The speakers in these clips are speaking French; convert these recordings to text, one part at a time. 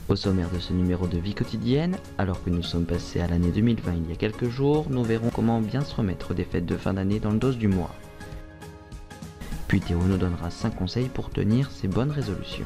Au sommaire de ce numéro de Vie quotidienne, alors que nous sommes passés à l'année 2020 il y a quelques jours, nous verrons comment bien se remettre des fêtes de fin d'année dans le dos du mois. Puis Théo nous donnera 5 conseils pour tenir ses bonnes résolutions.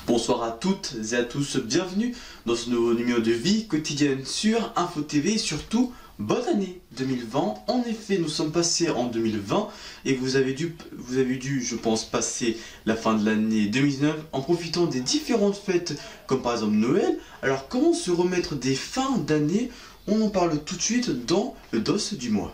Bonsoir à toutes et à tous, bienvenue dans ce nouveau numéro de Vie quotidienne sur Info TV et surtout bonne année 2020. En effet, nous sommes passés en 2020 et vous avez dû, je pense, passer la fin de l'année 2019 en profitant des différentes fêtes comme par exemple Noël. Alors comment se remettre des fins d'année? On en parle tout de suite dans le dos du mois.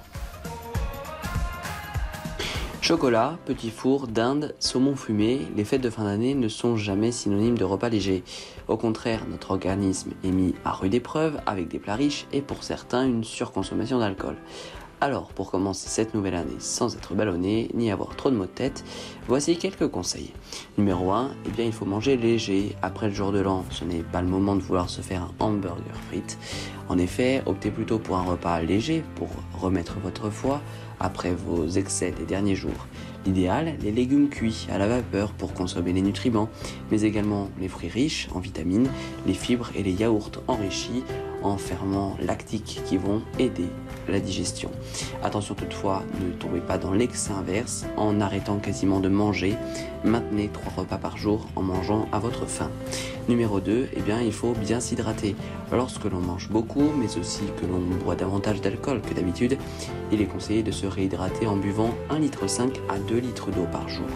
Chocolat, petit four, dinde, saumon fumé, les fêtes de fin d'année ne sont jamais synonymes de repas légers. Au contraire, notre organisme est mis à rude épreuve avec des plats riches et pour certains une surconsommation d'alcool. Alors, pour commencer cette nouvelle année sans être ballonné ni avoir trop de maux de tête, voici quelques conseils. Numéro 1, il faut manger léger. Après le jour de l'an, ce n'est pas le moment de vouloir se faire un hamburger frites. En effet, optez plutôt pour un repas léger pour remettre votre foi après vos excès des derniers jours. L'idéal, les légumes cuits à la vapeur pour consommer les nutriments, mais également les fruits riches en vitamines, les fibres et les yaourts enrichis en ferments lactiques qui vont aider la digestion. Attention toutefois, ne tombez pas dans l'excès inverse en arrêtant quasiment de manger. Maintenez 3 repas par jour en mangeant à votre faim. Numéro 2, il faut bien s'hydrater. Lorsque l'on mange beaucoup, mais aussi que l'on boit davantage d'alcool que d'habitude, il est conseillé de se réhydrater en buvant 1,5 litre à 2 litres d'eau par jour.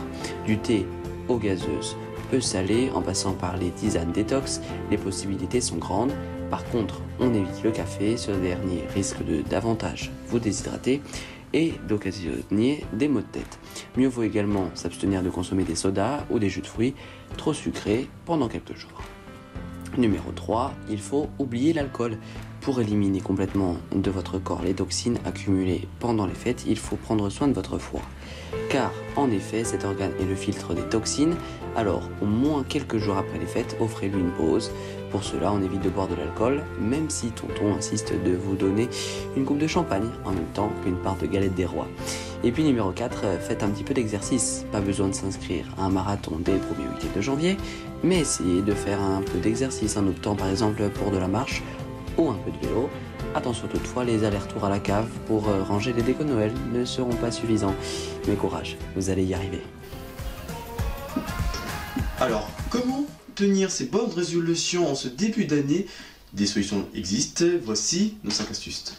Du thé, eau gazeuse, peu salée, en passant par les tisanes détox, les possibilités sont grandes. Par contre, on évite le café, ce dernier risque de davantage vous déshydrater et d'occasionner des maux de tête. Mieux vaut également s'abstenir de consommer des sodas ou des jus de fruits trop sucrés pendant quelques jours. Numéro 3, il faut oublier l'alcool. Pour éliminer complètement de votre corps les toxines accumulées pendant les fêtes, il faut prendre soin de votre foie. Car en effet, cet organe est le filtre des toxines, alors au moins quelques jours après les fêtes, offrez-lui une pause. Pour cela, on évite de boire de l'alcool, même si tonton insiste de vous donner une coupe de champagne en même temps qu'une part de galette des rois. Et puis numéro 4, faites un petit peu d'exercice. Pas besoin de s'inscrire à un marathon dès le premier week-end de janvier, mais essayez de faire un peu d'exercice en optant par exemple pour de la marche ou un peu de vélo. Attention toutefois, les allers-retours à la cave pour ranger les décos Noël ne seront pas suffisants. Mais courage, vous allez y arriver. Alors, comment tenir ces bonnes résolutions en ce début d'année? Des solutions existent, voici nos 5 astuces.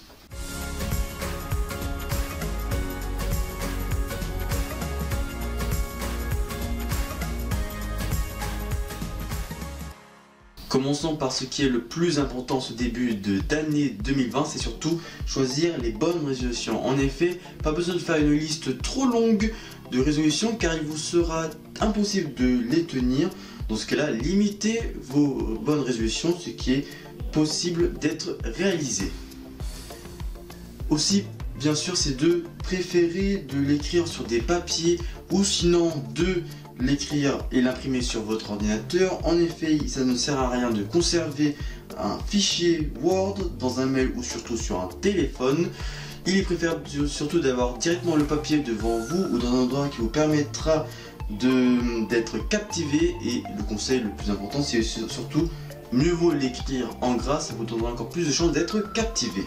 Commençons par ce qui est le plus important ce début d'année 2020, c'est surtout choisir les bonnes résolutions. En effet, pas besoin de faire une liste trop longue de résolutions car il vous sera impossible de les tenir. Dans ce cas-là, limitez vos bonnes résolutions, ce qui est possible d'être réalisé. Aussi, bien sûr, c'est de préférer de l'écrire sur des papiers ou sinon de l'écrire et l'imprimer sur votre ordinateur. En effet, ça ne sert à rien de conserver un fichier Word dans un mail ou surtout sur un téléphone. Il est préférable surtout d'avoir directement le papier devant vous ou dans un endroit qui vous permettra d'être captivé. Et le conseil le plus important, c'est surtout mieux vaut l'écrire en gras, ça vous donnera encore plus de chances d'être captivé.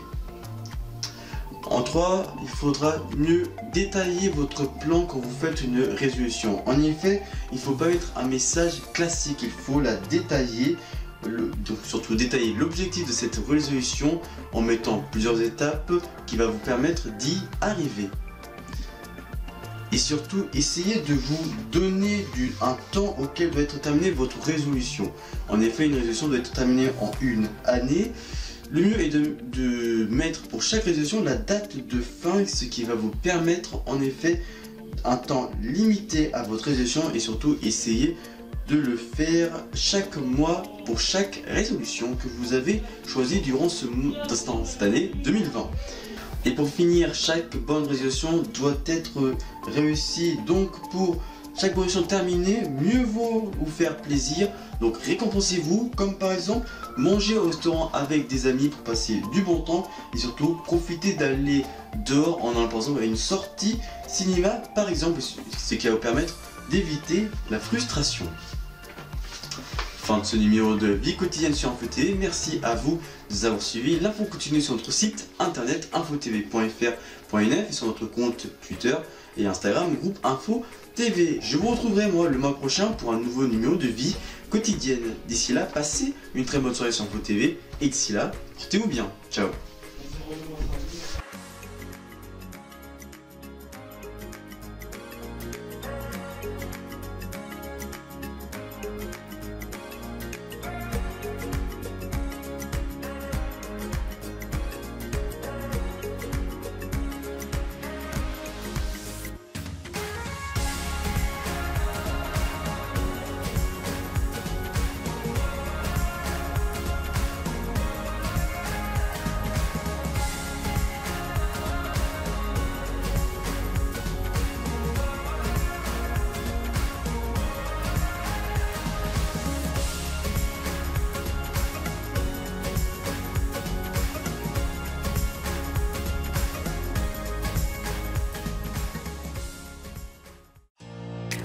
En 3, il faudra mieux détailler votre plan quand vous faites une résolution. En effet, il ne faut pas mettre un message classique, il faut la détailler, donc surtout détailler l'objectif de cette résolution en mettant plusieurs étapes qui va vous permettre d'y arriver. Et surtout, essayez de vous donner un temps auquel doit être terminée votre résolution. En effet, une résolution doit être terminée en une année. Le mieux est de mettre pour chaque résolution la date de fin, ce qui va vous permettre en effet un temps limité à votre résolution et surtout essayer de le faire chaque mois pour chaque résolution que vous avez choisie durant cette année 2020. Et pour finir, chaque bonne résolution doit être réussie. Donc pour chaque bonne résolution terminée, mieux vaut vous faire plaisir. Donc récompensez-vous, comme par exemple manger au restaurant avec des amis pour passer du bon temps. Et surtout profitez d'aller dehors en allant par exemple à une sortie cinéma par exemple. Ce qui va vous permettre d'éviter la frustration. Fin de ce numéro de Vie quotidienne sur InfoTV. Merci à vous de nous avoir suivis. L'info continue sur notre site internet infotv.fr.nf et sur notre compte Twitter et Instagram groupe InfoTV. Je vous retrouverai moi le mois prochain pour un nouveau numéro de Vie quotidienne. D'ici là, passez une très bonne soirée sur InfoTV et d'ici là, portez-vous bien. Ciao.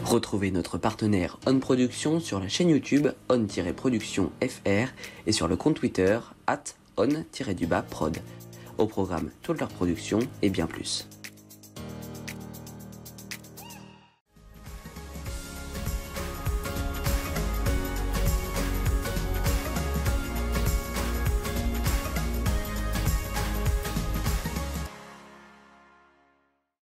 Retrouvez notre partenaire On Production sur la chaîne YouTube on-production fr et sur le compte Twitter @on-prod. Au programme toute leur production et bien plus.